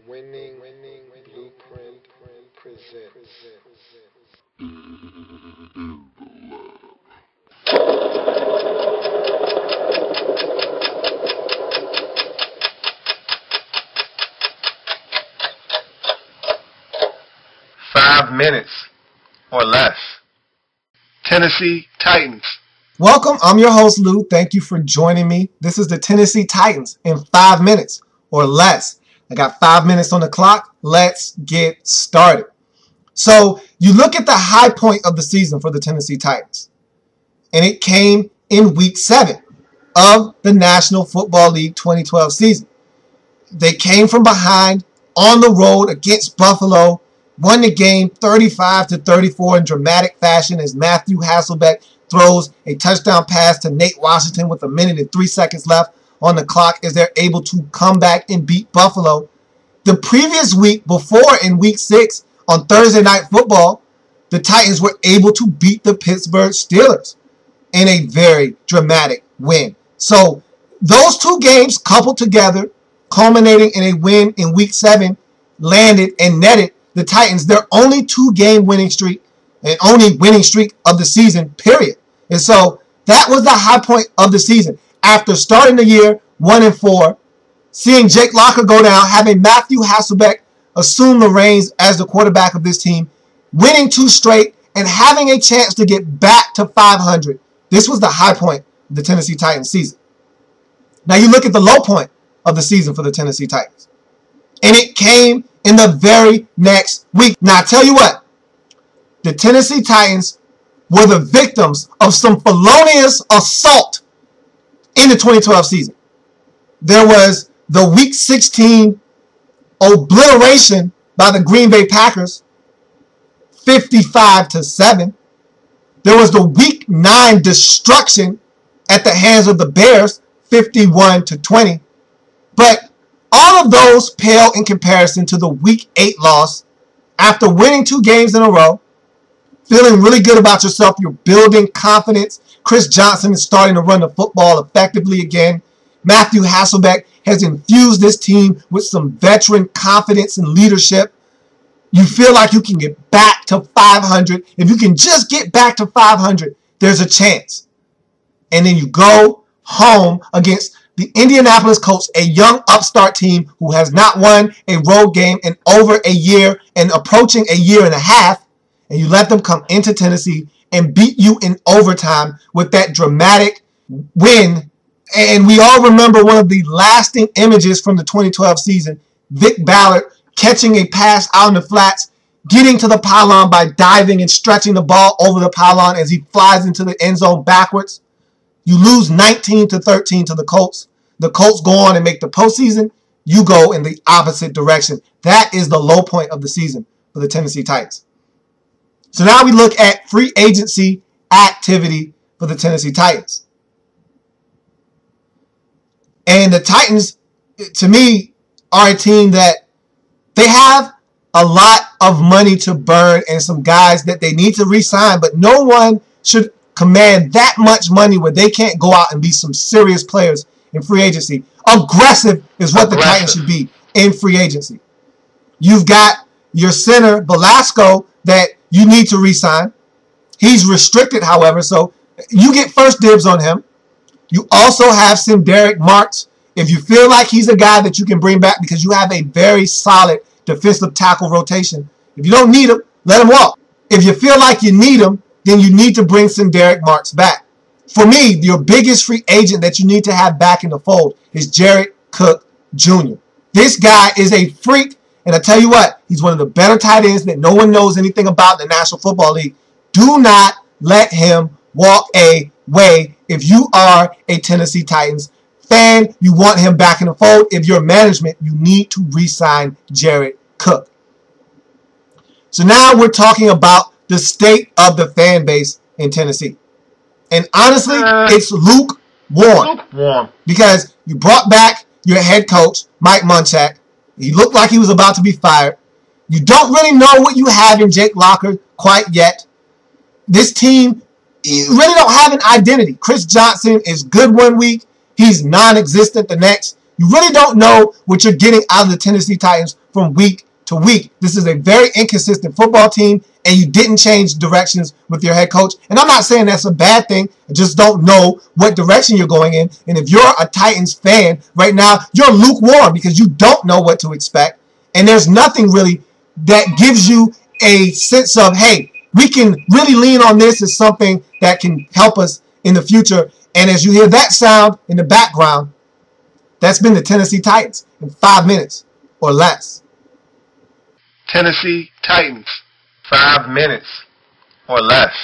Winning Blueprint presents. 5 minutes or less. Tennessee Titans. Welcome, I'm your host, Lou. Thank you for joining me. This is the Tennessee Titans in 5 minutes or less. I got 5 minutes on the clock. Let's get started. So you look at the high point of the season for the Tennessee Titans, and it came in Week 7 of the National Football League 2012 season. They came from behind on the road against Buffalo, won the game 35-34 in dramatic fashion as Matthew Hasselbeck throws a touchdown pass to Nate Washington with 1 minute and 3 seconds left on the clock as they're able to come back and beat Buffalo. The previous week before, in Week 6 on Thursday Night Football, the Titans were able to beat the Pittsburgh Steelers in a very dramatic win. So those two games coupled together, culminating in a win in Week 7, landed and netted the Titans their only 2-game winning streak and only winning streak of the season, period. And so that was the high point of the season. After starting the year 1-4, seeing Jake Locker go down, having Matthew Hasselbeck assume the reins as the quarterback of this team, winning 2 straight, and having a chance to get back to 500. This was the high point of the Tennessee Titans season. Now you look at the low point of the season for the Tennessee Titans, and it came in the very next week. Now I tell you what, the Tennessee Titans were the victims of some felonious assault in the 2012 season. There was the Week 16 obliteration by the Green Bay Packers, 55-7. There was the Week 9 destruction at the hands of the Bears, 51-20. But all of those pale in comparison to the Week 8 loss after winning 2 games in a row, feeling really good about yourself. You're building confidence. Chris Johnson is starting to run the football effectively again. Matthew Hasselbeck has infused this team with some veteran confidence and leadership. You feel like you can get back to 500. If you can just get back to 500, there's a chance. And then you go home against the Indianapolis Colts, a young upstart team who has not won a road game in over a year and approaching a year and a half, and you let them come into Tennessee and beat you in overtime with that dramatic win. And we all remember one of the lasting images from the 2012 season, Vic Ballard catching a pass out in the flats, getting to the pylon by diving and stretching the ball over the pylon as he flies into the end zone backwards. You lose 19-13 to the Colts. The Colts go on and make the postseason. You go in the opposite direction. That is the low point of the season for the Tennessee Titans. So now we look at free agency activity for the Tennessee Titans. And the Titans, to me, are a team that they have a lot of money to burn and some guys that they need to re-sign, but no one should command that much money where they can't go out and be some serious players in free agency. Aggressive is what the Titans should be in free agency. You've got your center, Velasco, that you need to re-sign. He's restricted, however, so you get first dibs on him. You also have Derek Marks. If you feel like he's a guy that you can bring back because you have a very solid defensive tackle rotation. If you don't need him, let him walk. If you feel like you need him, then you need to bring Derek Marks back. For me, your biggest free agent that you need to have back in the fold is Jared Cook Jr. This guy is a freak, and I tell you what, he's one of the better tight ends that no one knows anything about in the National Football League. Do not let him walk away. If you are a Tennessee Titans fan, you want him back in the fold. If you're management, you need to re-sign Jared Cook. So now we're talking about the state of the fan base in Tennessee. And honestly, it's lukewarm. Because you brought back your head coach, Mike Munchak. He looked like he was about to be fired. You don't really know what you have in Jake Locker quite yet. This team, you really don't have an identity. Chris Johnson is good one week. He's non-existent the next. You really don't know what you're getting out of the Tennessee Titans from week to week. This is a very inconsistent football team, and you didn't change directions with your head coach. And I'm not saying that's a bad thing. I just don't know what direction you're going in. And if you're a Titans fan right now, you're lukewarm because you don't know what to expect. And there's nothing really that gives you a sense of, hey, we can really lean on this as something that can help us in the future. And as you hear that sound in the background, that's been the Tennessee Titans in 5 minutes or less. Tennessee Titans, 5 minutes or less.